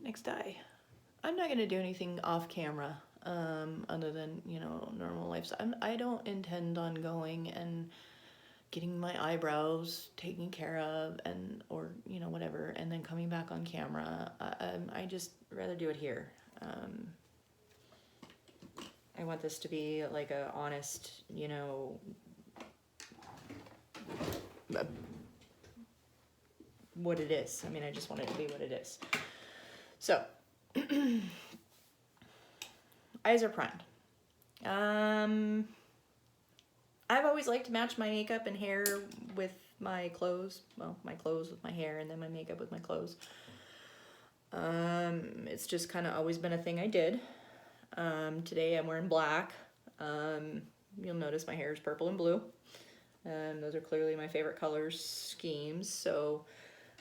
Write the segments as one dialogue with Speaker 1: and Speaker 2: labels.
Speaker 1: next eye. I'm not gonna do anything off camera, other than, you know, normal life. So I don't intend on going and getting my eyebrows taken care of and, or, you know, whatever, and then coming back on camera. I just rather do it here. I want this to be like a honest, you know, what it is. I mean, I just want it to be what it is. So, eyes are primed. I've always liked to match my makeup and hair with my clothes. Well, my clothes with my hair, and then my makeup with my clothes. It's just kind of always been a thing I did. Today I'm wearing black. You'll notice my hair is purple and blue. Those are clearly my favorite colors schemes, so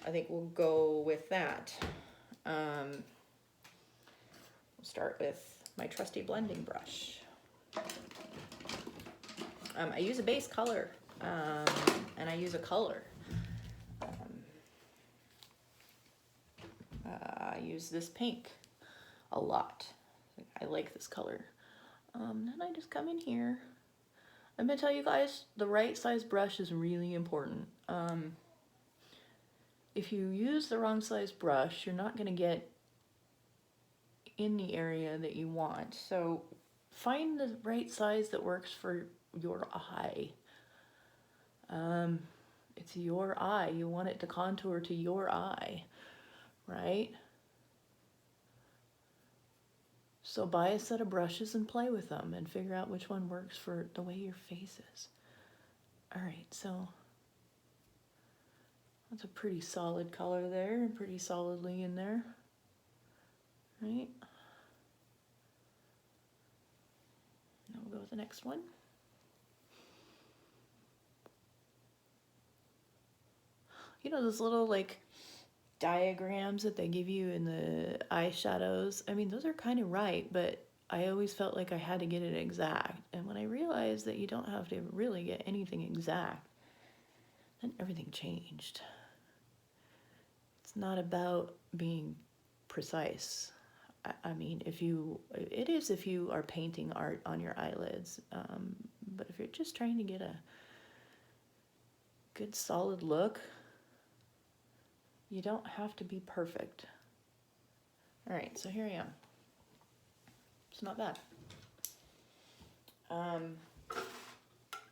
Speaker 1: I think we'll go with that. We'll start with my trusty blending brush. I use a base color, and I use a color. I use this pink a lot. I like this color. Then I just come in here. I'm gonna tell you guys, the right size brush is really important. If you use the wrong size brush, you're not gonna get in the area that you want. So find the right size that works for your eye. It's your eye. You want it to contour to your eye, right? So buy a set of brushes and play with them and figure out which one works for the way your face is. All right, so that's a pretty solid color there, and pretty solidly in there, right? Now we'll go with the next one. You know those little like diagrams that they give you in the eyeshadows? I mean, those are kind of right, but I always felt like I had to get it exact. And when I realized that you don't have to really get anything exact, then everything changed. It's not about being precise. I mean, it is if you are painting art on your eyelids, but if you're just trying to get a good solid look, you don't have to be perfect. All right, so here I am. It's not bad.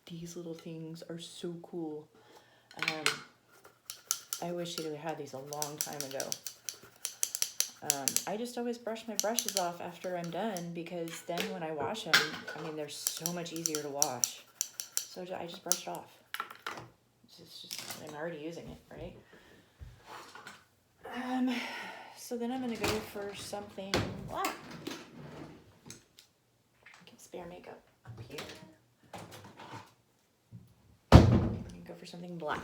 Speaker 1: These little things are so cool. I wish you'd have had these a long time ago. I just always brush my brushes off after I'm done, because then when I wash them, I mean, they're so much easier to wash. So I just brush it off. It's just, I'm already using it, right? So then I'm gonna go for something black. I can spare makeup up here. I'm gonna go for something black.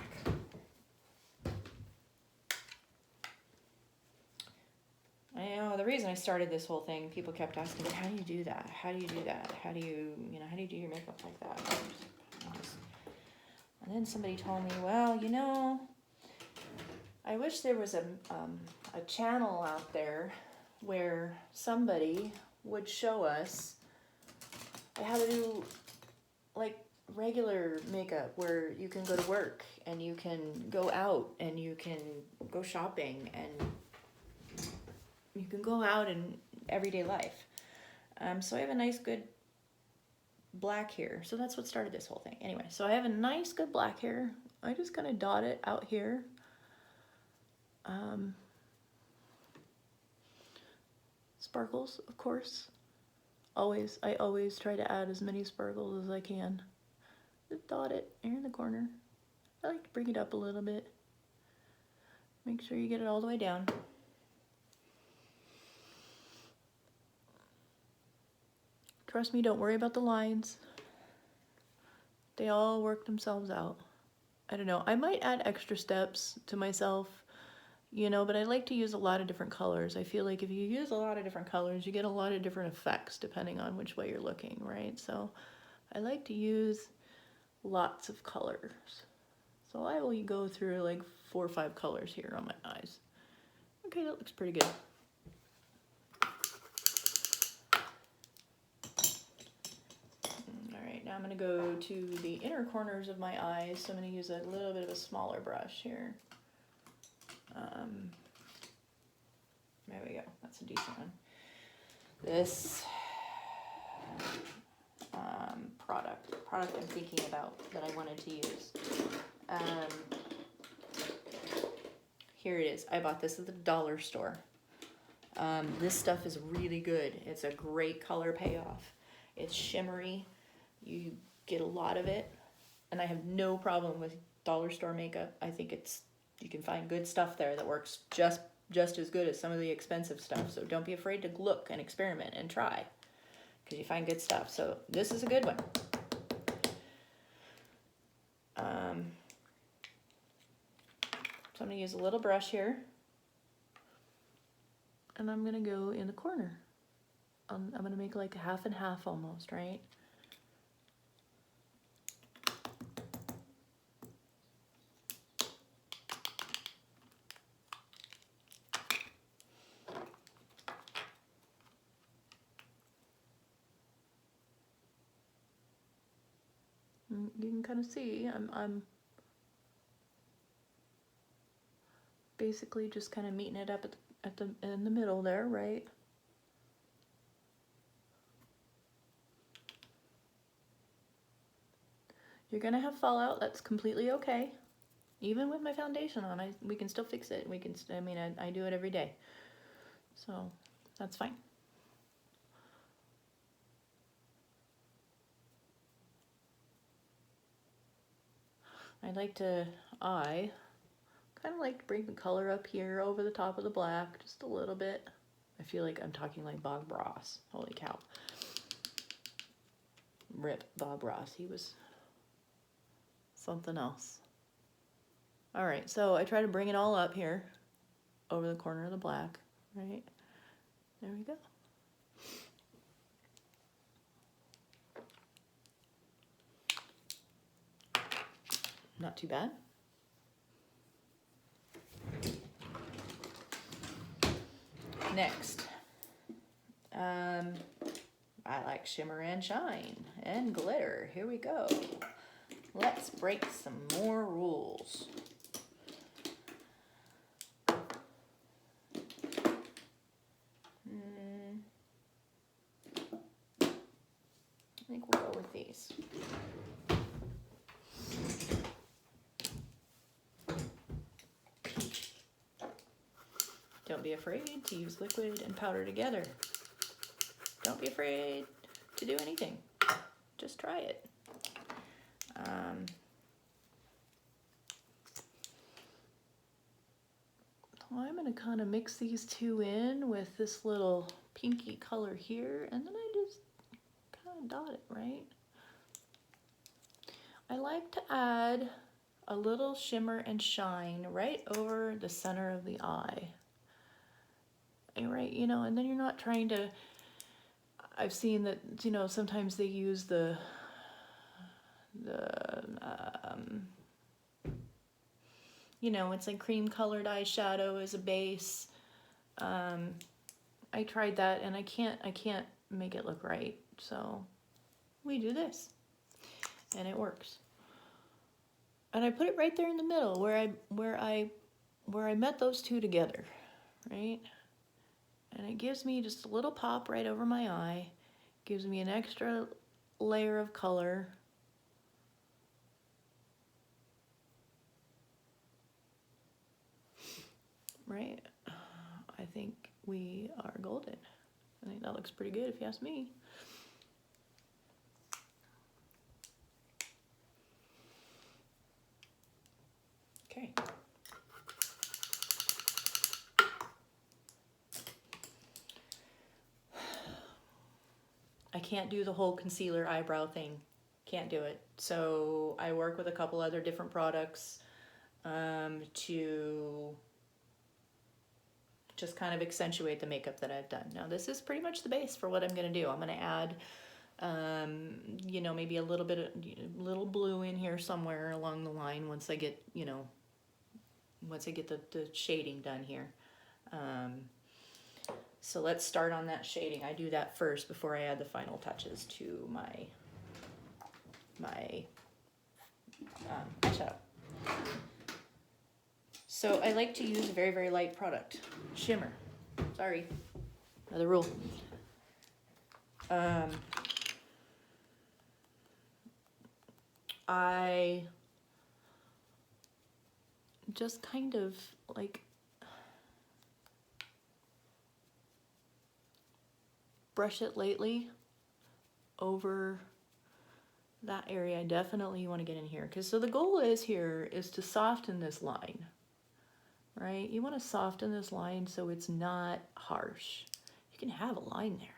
Speaker 1: I know the reason I started this whole thing, people kept asking me, how do you do that? How do you do that? How do you do your makeup like that? And then somebody told me, well, you know, I wish there was a channel out there where somebody would show us how to do like regular makeup, where you can go to work and you can go out and you can go shopping and you can go out in everyday life. So I have a nice good black here. So that's what started this whole thing. Anyway, so I have a nice good black here. I just kind of dot it out here. Sparkles, of course. I always try to add as many sparkles as I can. Just dot it here in the corner. I like to bring it up a little bit. Make sure you get it all the way down. Trust me, don't worry about the lines. They all work themselves out. I don't know, I might add extra steps to myself, you know, but I like to use a lot of different colors. I feel like if you use a lot of different colors, you get a lot of different effects depending on which way you're looking, right? So I like to use lots of colors. So I will go through like 4 or 5 colors here on my eyes. Okay, that looks pretty good. I'm going to go to the inner corners of my eyes, so I'm going to use a little bit of a smaller brush here. There we go, that's a decent one. This product I'm thinking about that I wanted to use. Here it is. I bought this at the dollar store. This stuff is really good. It's a great color payoff. It's shimmery. You get a lot of it. And I have no problem with dollar store makeup. I think you can find good stuff there that works just as good as some of the expensive stuff. So don't be afraid to look and experiment and try, because you find good stuff. So this is a good one. So I'm going to use a little brush here, and I'm going to go in the corner. I'm going to make like a half and half almost, right? You can kind of see I'm basically just kind of meeting it up in the middle there, right? You're gonna have fallout. That's completely okay. Even with my foundation on, we can still fix it. I do it every day, so that's fine. I kind of like to bring the color up here over the top of the black just a little bit. I feel like I'm talking like Bob Ross. Holy cow. Rip Bob Ross. He was something else. All right, so I try to bring it all up here over the corner of the black, right? There we go. Not too bad. Next, I like shimmer and shine and glitter. Here we go. Let's break some more rules. I think we'll go with these. Don't be afraid to use liquid and powder together. Don't be afraid to do anything. Just try it. So I'm going to kind of mix these two in with this little pinky color here, and then I just kind of dot it, right? I like to add a little shimmer and shine right over the center of the eye. Right, and then you're not trying to, I've seen that, sometimes they use the it's like cream colored eyeshadow as a base. I tried that and I can't make it look right. So we do this and it works. And I put it right there in the middle where I met those two together, right? And it gives me just a little pop right over my eye. Gives me an extra layer of color. Right? I think we are golden. I think that looks pretty good if you ask me. Okay. I can't do the whole concealer eyebrow thing. Can't do it. So I work with a couple other different products to just kind of accentuate the makeup that I've done. Now this is pretty much the base for what I'm going to do. I'm going to add, maybe a little bit of little blue in here somewhere along the line once I get, once I get the shading done here. So let's start on that shading. I do that first before I add the final touches to my my eyeshadow. So I like to use a very, very light product. Shimmer. Sorry. Another rule. I just kind of like brush it lightly over that area. Definitely you want to get in here, because so the goal is here is to soften this line, right? You want to soften this line so it's not harsh. You can have a line there.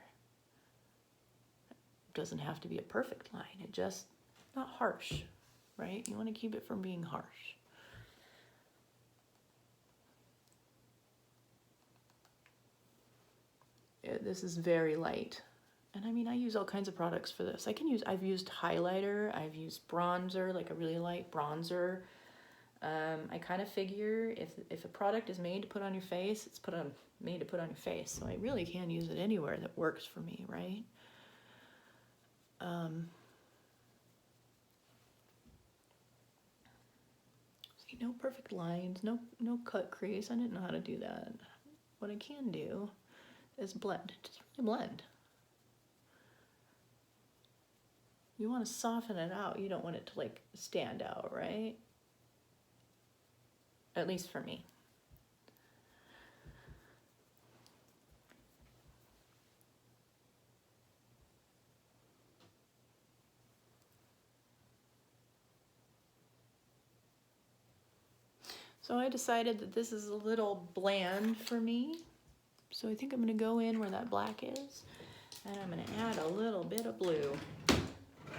Speaker 1: It doesn't have to be a perfect line. It just not harsh, right? You want to keep it from being harsh. This is very light. And I mean, I use all kinds of products for this. I've used highlighter, I've used bronzer, like a really light bronzer. I kind of figure if a product is made to put on your face, it's made to put on your face. So I really can use it anywhere that works for me, right? See, no perfect lines, no cut crease. I didn't know how to do that. What I can do is blend, just really blend. You want to soften it out. You don't want it to like stand out, right? At least for me. So I decided that this is a little bland for me. So I think I'm going to go in where that black is, and I'm going to add a little bit of blue.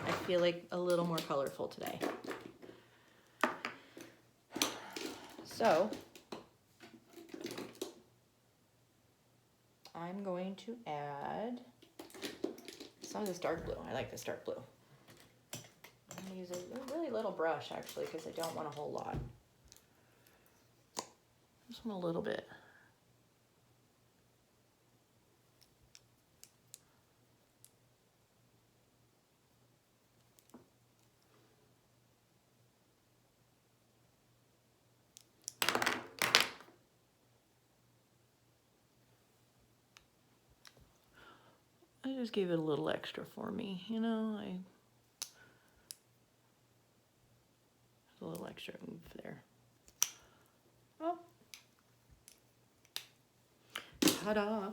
Speaker 1: I feel like a little more colorful today. So I'm going to add some of this dark blue. I like this dark blue. I'm going to use a really little brush actually, because I don't want a whole lot. Just want a little bit. I just gave it a little extra for me, you know. There's a little extra oomph there. Oh. Ta-da!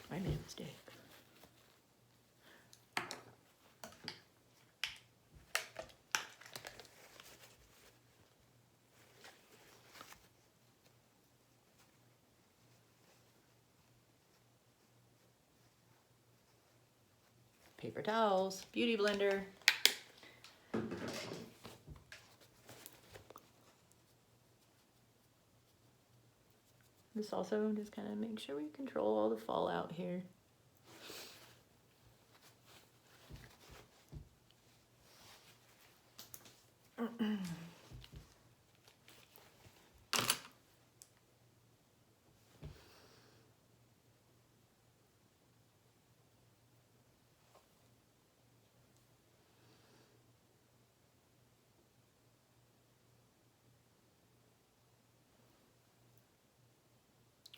Speaker 1: I made a mistake. Paper towels, beauty blender. This also just kind of make sure we control all the fallout here.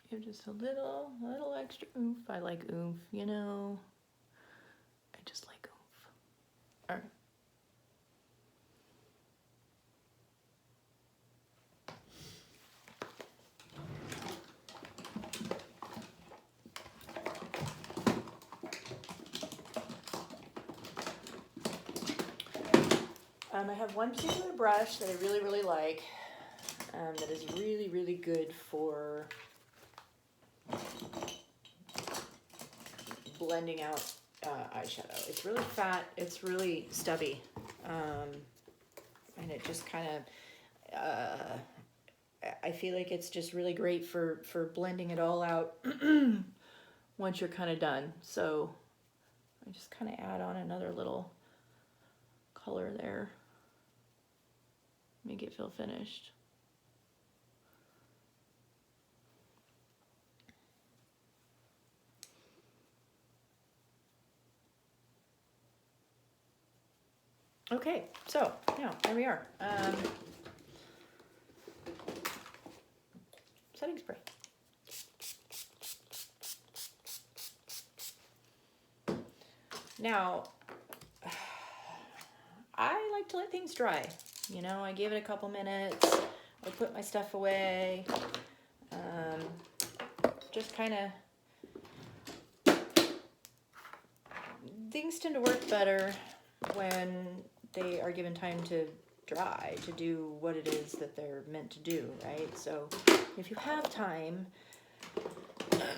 Speaker 1: Give just a little extra oomph. I like oomph, you know. I just like oomph. All right. I have one particular brush that I really, really like, that is really, really good for blending out eyeshadow. It's really fat, it's really stubby, and it just kind of, I feel like it's just really great for blending it all out once you're kind of done. So I just kind of add on another little color there. Make it feel finished. Okay, so now there we are. Setting spray. Now, I like to let things dry. You know, I give it a couple minutes. I put my stuff away. Just kind of, things tend to work better when they are given time to dry, to do what it is that they're meant to do, right? So if you have time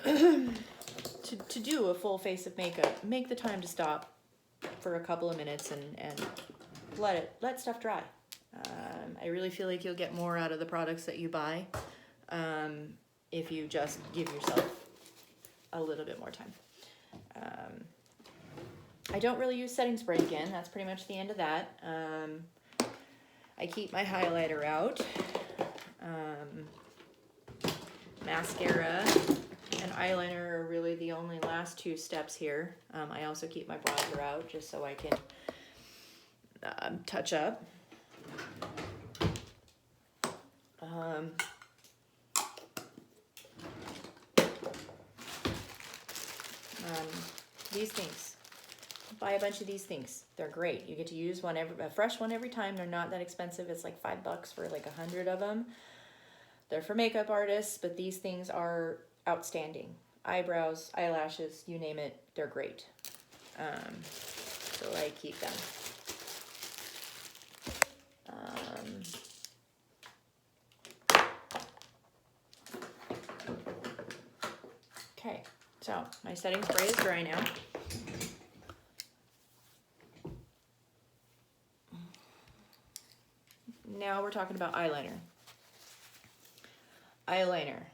Speaker 1: to do a full face of makeup, make the time to stop for a couple of minutes and let stuff dry. I really feel like you'll get more out of the products that you buy if you just give yourself a little bit more time. I don't really use setting spray again. That's pretty much the end of that. I keep my highlighter out. Mascara and eyeliner are really the only last two steps here. I also keep my bronzer out just so I can touch up. These things. Buy a bunch of these things. They're great. You get to use one a fresh one every time. They're not that expensive. It's like $5 for like 100 of them. They're for makeup artists, but these things are outstanding. Eyebrows, eyelashes, you name it, they're great. So I keep them. Okay, so my setting spray is dry now. Now we're talking about eyeliner. Eyeliner.